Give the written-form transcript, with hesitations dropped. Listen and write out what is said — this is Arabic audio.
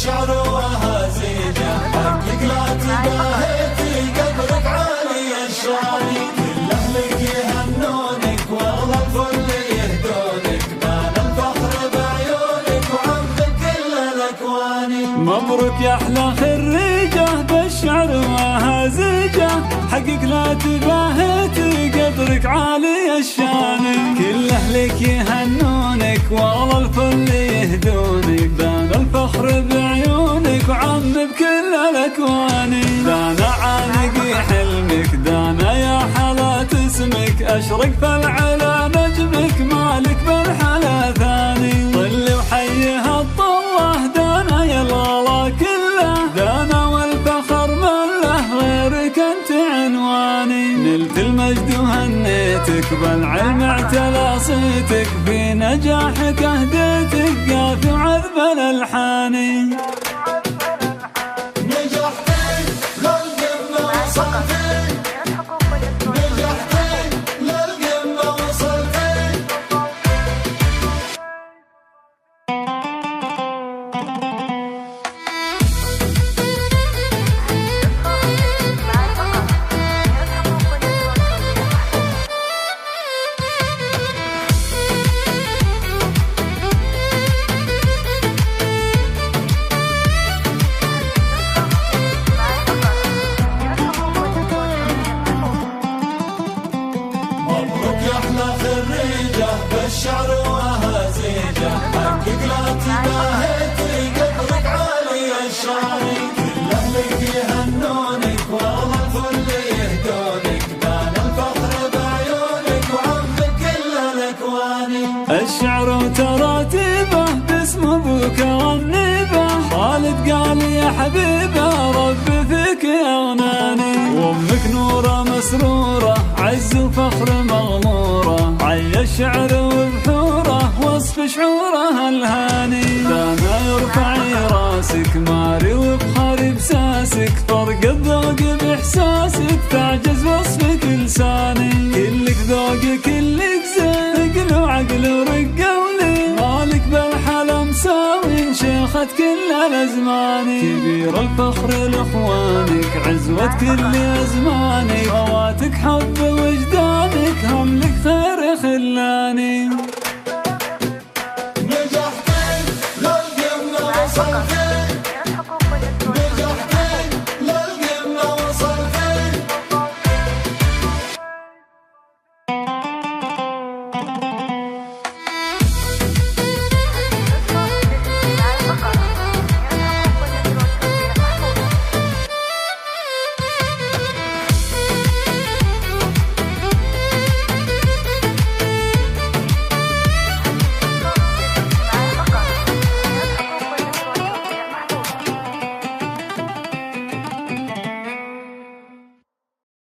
بالشعر وهزيجه، حقك لا تباهيتي قدرك عالي الشاني، كل اهلك يهنونك والله الفل يهدونك، بان الفخر بعيونك وعمك كل الاكواني. مبروك يا احلى خريجه بالشعر وهزيجه، حقك لا تباهيتي قدرك عالي الشان، كل اهلك يهنونك والله الفل يهدونك، بان الفخر بعيونك وعم بكل الاكوان. دانا عانقي حلمك دانا يا حالات اسمك، اشرق في العلا نجمك مالك بالحلا ثاني، طل وحيه الطله دانا يا الغلا كله، دانا والفخر مله غيرك انت عنواني، نلت المجد وهنيتك بالعلم اعتلى صيتك، في نجاحك اهديتك قافي وعذب الالحان. بالشعر وهزيجه، حقك لا تباهيتي قدرك عالي الشاني، كل اهلك يهنونك والله الفل يهدونك، بان الفخر بعيونك وعمك كل الاكواني. الشعر وتراتيبه باسم ابوك والنيبه، خالد قال يا حبيبه ربي فيك يغناني، وامك نوره مسروره عز وفخر مغموره، عي الشعر وبحوره وصف شعوره الهاني، دانا يرفعي راسك ماري وبخاري بساسك، فرق الذوق باحساسك تعجز وصفك لساني، كلك ذوق كلك زين ثقل وعقل ورقه ولين، مالك بالحلا مساوي شيخة كل الازمان، كبير الفخر لاخوانك عزوة كل ازمانك، خواتك حب وجدانك هم لك خير خلاني.